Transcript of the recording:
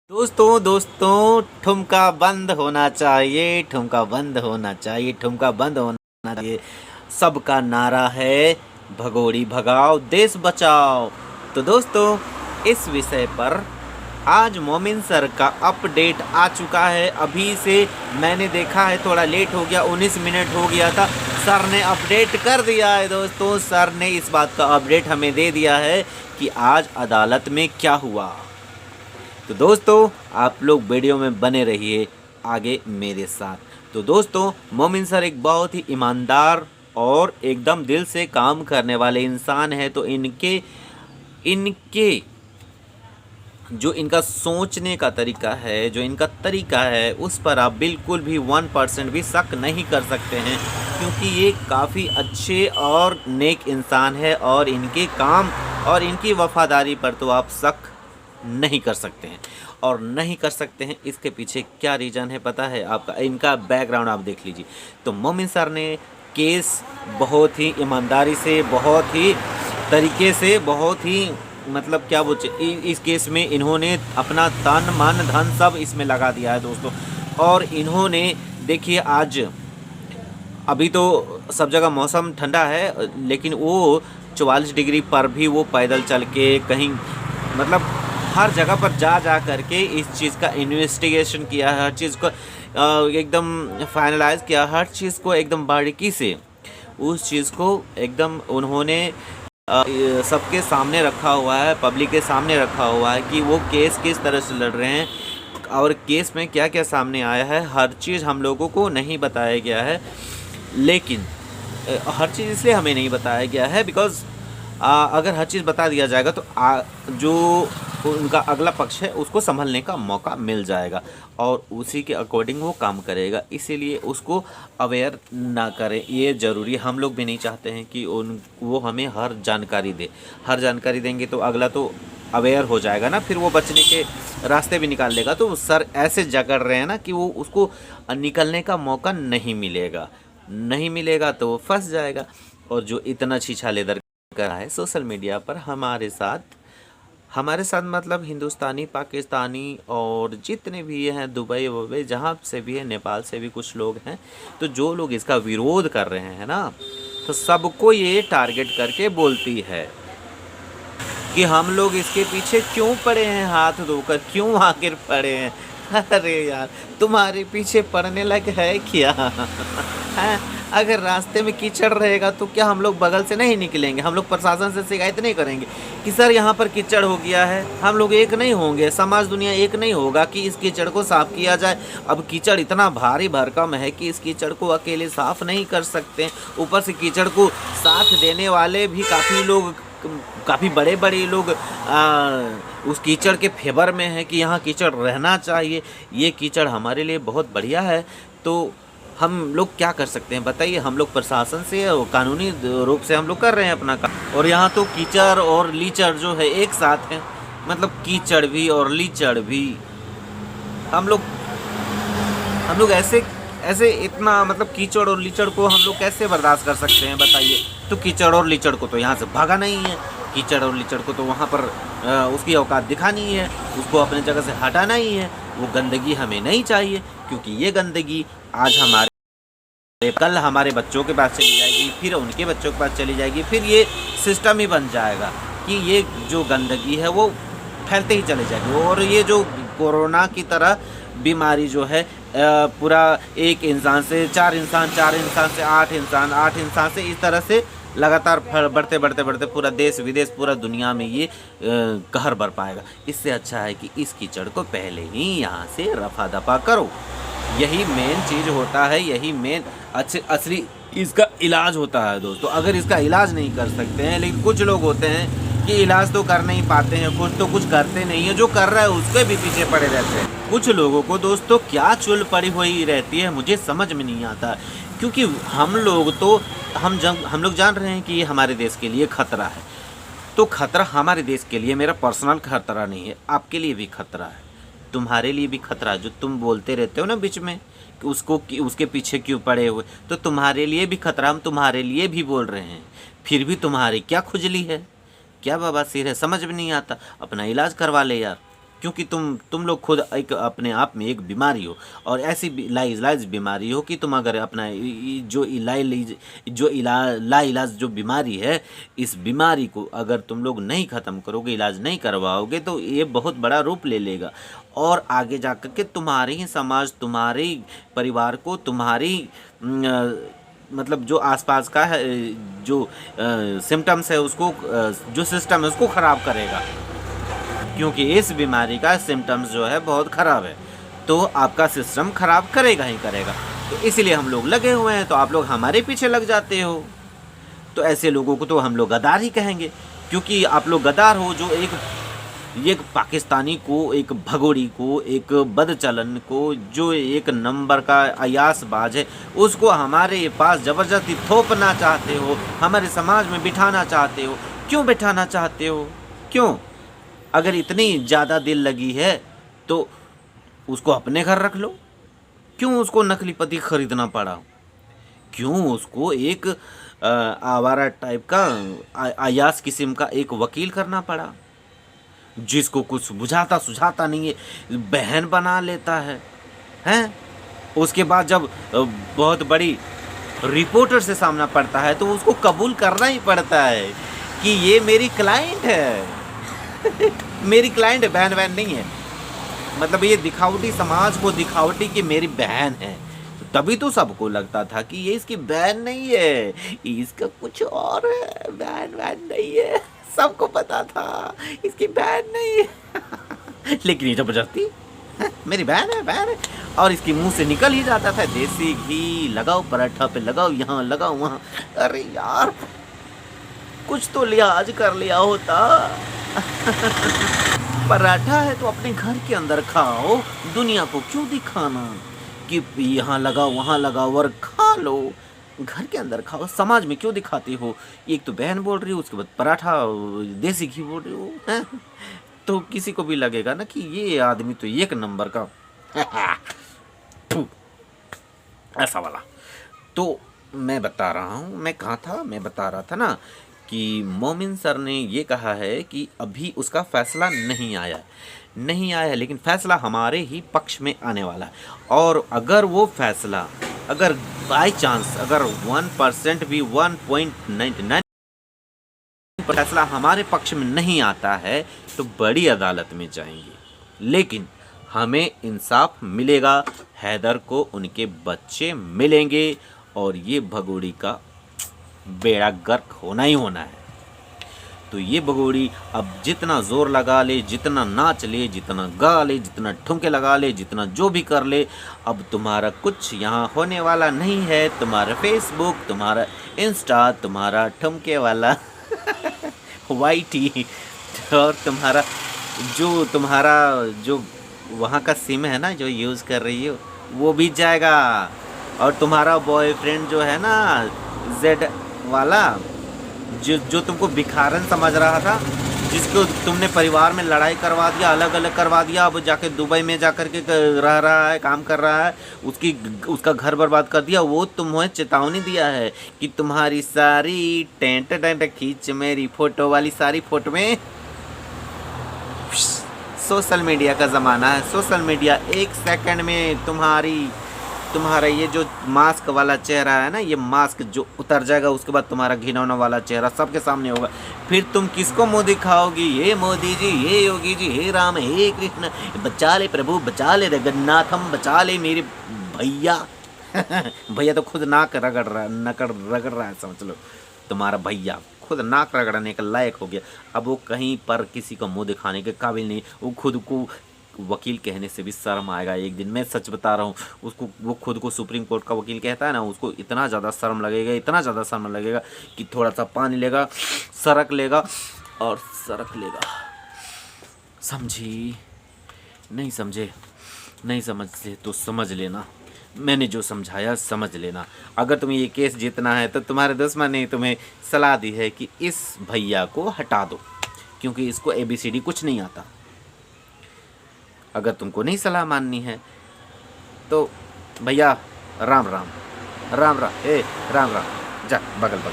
दोस्तों दोस्तों ठुमका बंद होना चाहिए, ठुमका बंद होना चाहिए, ठुमका बंद होना चाहिए। सबका नारा है भगोड़ी भगाओ देश बचाओ। तो दोस्तों इस विषय पर आज मोमिन सर का अपडेट आ चुका है। अभी से मैंने देखा है, थोड़ा लेट हो गया, 19 मिनट हो गया था। सर ने अपडेट कर दिया है दोस्तों। सर ने इस बात का अपडेट हमें दे दिया है कि आज अदालत में क्या हुआ। तो दोस्तों आप लोग वीडियो में बने रहिए आगे मेरे साथ। तो दोस्तों मोमिन सर एक बहुत ही ईमानदार और एकदम दिल से काम करने वाले इंसान है। तो इनके जो इनका सोचने का तरीका है, जो इनका तरीका है, उस पर आप बिल्कुल भी 1% भी शक नहीं कर सकते हैं, क्योंकि ये काफ़ी अच्छे और नेक इंसान है। और इनके काम और इनकी वफादारी पर तो आप शक नहीं कर सकते हैं और नहीं कर सकते हैं। इसके पीछे क्या रीज़न है पता है आपका? इनका बैकग्राउंड आप देख लीजिए। तो मोमिन सर ने केस बहुत ही ईमानदारी से, बहुत ही तरीके से, बहुत ही मतलब क्या वो इस केस में इन्होंने अपना तन मन धन सब इसमें लगा दिया है दोस्तों। और इन्होंने देखिए, आज अभी तो सब जगह मौसम ठंडा है, लेकिन वो 44 डिग्री पर भी वो पैदल चल के कहीं मतलब हर जगह पर जा करके इस चीज़ का इन्वेस्टिगेशन किया है, हर चीज़ को एकदम फाइनलाइज किया, हर चीज़ को एकदम बारीकी से उस चीज़ को एकदम उन्होंने सबके सामने रखा हुआ है, पब्लिक के सामने रखा हुआ है कि वो केस किस तरह से लड़ रहे हैं और केस में क्या क्या सामने आया है। हर चीज़ हम लोगों को नहीं बताया गया है, लेकिन हर चीज़ इसलिए हमें नहीं बताया गया है बिकॉज़ अगर हर चीज़ बता दिया जाएगा तो जो उनका अगला पक्ष है उसको संभलने का मौका मिल जाएगा और उसी के अकॉर्डिंग वो काम करेगा। इसीलिए उसको अवेयर ना करें, ये ज़रूरी। हम लोग भी नहीं चाहते हैं कि वो हमें हर जानकारी दे। हर जानकारी देंगे तो अगला तो अवेयर हो जाएगा ना, फिर वो बचने के रास्ते भी निकाल लेगा। तो सर ऐसे जकड़ रहे हैं ना कि वो उसको निकलने का मौका नहीं मिलेगा तो वो फंस जाएगा। और जो इतना छीछालेदर कर रहा है सोशल मीडिया पर हमारे साथ मतलब हिंदुस्तानी, पाकिस्तानी और जितने भी हैं, दुबई वुबई जहाँ से भी है, नेपाल से भी कुछ लोग हैं, तो जो लोग इसका विरोध कर रहे हैं ना, तो सबको ये टारगेट करके बोलती है कि हम लोग इसके पीछे क्यों पड़े हैं, हाथ धोकर क्यों आखिर पड़े हैं। अरे यार, तुम्हारे पीछे पड़ने लग है क्या? हैं? अगर रास्ते में कीचड़ रहेगा तो क्या हम लोग बगल से नहीं निकलेंगे? हम लोग प्रशासन से शिकायत नहीं करेंगे कि सर यहाँ पर कीचड़ हो गया है? हम लोग एक नहीं होंगे, समाज दुनिया एक नहीं होगा कि इस कीचड़ को साफ़ किया जाए? अब कीचड़ इतना भारी भरकम है कि इस कीचड़ को अकेले साफ़ नहीं कर सकते। ऊपर से कीचड़ को साथ देने वाले भी काफ़ी बड़े लोग उस कीचड़ के फेवर में है कि यहाँ कीचड़ रहना चाहिए, ये कीचड़ हमारे लिए बहुत बढ़िया है। तो हम लोग क्या कर सकते हैं बताइए? हम लोग प्रशासन से कानूनी रूप से हम लोग कर रहे हैं अपना काम, और यहाँ तो कीचड़ और लीचड़ जो है एक साथ हैं। मतलब कीचड़ भी और लीचड़ भी। हम लोग ऐसे इतना मतलब कीचड़ और लीचड़ को हम लोग कैसे बर्दाश्त कर सकते हैं बताइए? तो कीचड़ और लीचड़ को तो यहाँ से भागा नहीं है, कीचड़ और लीचड़ को तो वहाँ पर उसकी औकात दिखानी है, उसको अपने जगह से हटाना ही है। वो गंदगी हमें नहीं चाहिए, क्योंकि ये गंदगी आज कल हमारे बच्चों के पास चली जाएगी, फिर उनके बच्चों के पास चली जाएगी, फिर ये सिस्टम ही बन जाएगा कि ये जो गंदगी है वो फैलते ही चले जाएगी। और ये जो कोरोना की तरह बीमारी जो है, पूरा एक इंसान से 4 इंसान, 4 इंसान से 8 इंसान, 8 इंसान से इस तरह से लगातार बढ़ते पूरा देश विदेश पूरा दुनिया में ये कहर बर पाएगा। इससे अच्छा है कि इस कीचड़ को पहले ही यहाँ से रफा दफा करो। यही मेन चीज़ होता है, यही मेन असली इसका इलाज होता है दोस्तों। अगर इसका इलाज नहीं कर सकते हैं, लेकिन कुछ लोग होते हैं कि इलाज तो कर नहीं पाते हैं, कुछ करते नहीं है, जो कर रहा है उसके भी पीछे पड़े रहते हैं। कुछ लोगों को दोस्तों क्या चुल पड़ी हुई रहती है मुझे समझ में नहीं आता, क्योंकि हम लोग जान रहे हैं कि ये हमारे देश के लिए खतरा है। तो खतरा हमारे देश के लिए मेरा पर्सनल खतरा नहीं है, आपके लिए भी खतरा है, तुम्हारे लिए भी खतरा है। जो तुम बोलते रहते हो ना बीच में कि उसके पीछे क्यों पड़े हुए, तो तुम्हारे लिए भी खतरा, हम तुम्हारे लिए भी बोल रहे हैं। फिर भी तुम्हारी क्या खुजली है, क्या बाबा सिर है, समझ में नहीं आता। अपना इलाज करवा ले यार। क्योंकि तुम लोग खुद एक अपने आप में एक बीमारी हो, और ऐसी लाइलाज बीमारी हो कि तुम अगर अपना लाइलाज जो बीमारी है, इस बीमारी को अगर तुम लोग नहीं ख़त्म करोगे, इलाज नहीं करवाओगे, तो ये बहुत बड़ा रूप ले लेगा, और आगे जा कर के तुम्हारे ही समाज, तुम्हारे परिवार को, तुम्हारी मतलब जो आसपास का है, जो सिम्टम्स है उसको, जो सिस्टम है उसको ख़राब करेगा, क्योंकि इस बीमारी का सिम्टम्स जो है बहुत ख़राब है, तो आपका सिस्टम ख़राब करेगा ही करेगा। तो इसलिए हम लोग लगे हुए हैं, तो आप लोग हमारे पीछे लग जाते हो। तो ऐसे लोगों को तो हम लोग गद्दार ही कहेंगे, क्योंकि आप लोग गद्दार हो जो एक पाकिस्तानी को, एक भगोड़ी को, एक बदचलन को, जो एक नंबर का अयासबाज है, उसको हमारे पास ज़बरदस्ती थोपना चाहते हो, हमारे समाज में बिठाना चाहते हो। क्यों बिठाना चाहते हो? क्यों? अगर इतनी ज़्यादा दिल लगी है तो उसको अपने घर रख लो। क्यों उसको नकली पति खरीदना पड़ा? क्यों उसको एक आवारा टाइप का अयास किस्म का एक वकील करना पड़ा, जिसको कुछ बुझाता सुझाता नहीं है, बहन बना लेता है, हैं? उसके बाद जब बहुत बड़ी रिपोर्टर से सामना पड़ता है तो उसको कबूल करना ही पड़ता है कि ये मेरी क्लाइंट है। मेरी क्लाइंट है, बहन बहन नहीं है। मतलब ये दिखावटी समाज को दिखावटी कि मेरी बहन है, तभी तो सबको लगता था कि ये इसकी बहन नहीं है, इसका कुछ और है, बहन बहन नहीं है। सबको पता था इसकी बहन नहीं है। लेकिन ये जबरदस्ती मेरी बहन है, बहन है, और इसके मुंह से निकल ही जाता था देसी घी लगाओ पराठा पे, लगाओ यहाँ, लगाओ वहाँ। अरे यार, कुछ तो लिहाज कर लिया होता। पराठा है तो अपने घर के अंदर खाओ, दुनिया को क्यों दिखाना कि यहाँ लगाओ वहाँ लगाओ और खा लो। घर के अंदर खाओ, समाज में क्यों दिखाते हो? एक तो बहन बोल रही हो, उसके बाद पराठा देसी घी बोल रही हो, हैं? तो किसी को भी लगेगा ना कि ये आदमी तो एक नंबर का ऐसा वाला। तो मैं बता रहा हूँ, मैं कहाँ था, मैं बता रहा था ना कि मोमिन सर ने ये कहा है कि अभी उसका फैसला नहीं आया है, लेकिन फैसला हमारे ही पक्ष में आने वाला है। और अगर वो फैसला, अगर बाई चांस अगर 1% भी 1.99 फैसला हमारे पक्ष में नहीं आता है तो बड़ी अदालत में जाएंगे, लेकिन हमें इंसाफ मिलेगा, हैदर को उनके बच्चे मिलेंगे, और ये भगोड़ी का बेड़ा गर्क होना ही होना है। तो ये भगोड़ी अब जितना जोर लगा ले, जितना नाच ले, जितना गा ले, जितना ठुमके लगा ले, जितना जो भी कर ले, अब तुम्हारा कुछ यहाँ होने वाला नहीं है। तुम्हारा फेसबुक, तुम्हारा इंस्टा, तुम्हारा ठुमके वाला वाईटी, और तुम्हारा जो वहाँ का सिम है ना, जो यूज़ कर रही हो, वो भी जाएगा। और तुम्हारा बॉयफ्रेंड जो है ना, जेड वाला, जो तुमको भिखारन समझ रहा था, जिसको तुमने परिवार में लड़ाई करवा दिया, अलग अलग करवा दिया, अब जाके दुबई में जाकर के रह रहा है, काम कर रहा है, उसका घर बर्बाद कर दिया। वो तुम्हें चेतावनी दिया है कि तुम्हारी सारी टेंट खींच मेरी फोटो वाली सारी फोटो में। सोशल मीडिया का ज़माना है, सोशल मीडिया 1 सेकंड में तुम्हारा ये जो मास्क वाला चेहरा है ना, ये मास्क जो उतर जाएगा, उसके बाद तुम्हारा घिनौना वाला चेहरा सबके सामने होगा। फिर तुम किसको मुँह दिखाओगी? ये मोदी जी, ये योगी जी, हे राम, हे कृष्ण, बचा ले प्रभु, बचा ले जगन्नाथम, बचा ले मेरे भैया। भैया तो खुद नाक रगड़ रहा है, समझ लो। तुम्हारा भैया खुद नाक रगड़ने का लायक हो गया, अब वो कहीं पर किसी को मुँह दिखाने के काबिल नहीं। वो खुद को वकील कहने से भी शर्म आएगा एक दिन, मैं सच बता रहा हूँ। वो खुद को सुप्रीम कोर्ट का वकील कहता है ना, उसको इतना ज़्यादा शर्म लगेगा, इतना ज़्यादा शर्म लगेगा कि थोड़ा सा पानी लेगा, सरक लेगा और सरक लेगा। समझी? नहीं समझे? नहीं समझते तो समझ लेना, मैंने जो समझाया समझ लेना। अगर तुम्हें ये केस जीतना है तो तुम्हारे दुश्मन ने तुम्हें सलाह दी है कि इस भैया को हटा दो, क्योंकि इसको ABCD कुछ नहीं आता। अगर तुमको नहीं सलाह माननी है तो भैया राम राम, राम राम, राम राम, जा बगल बगल।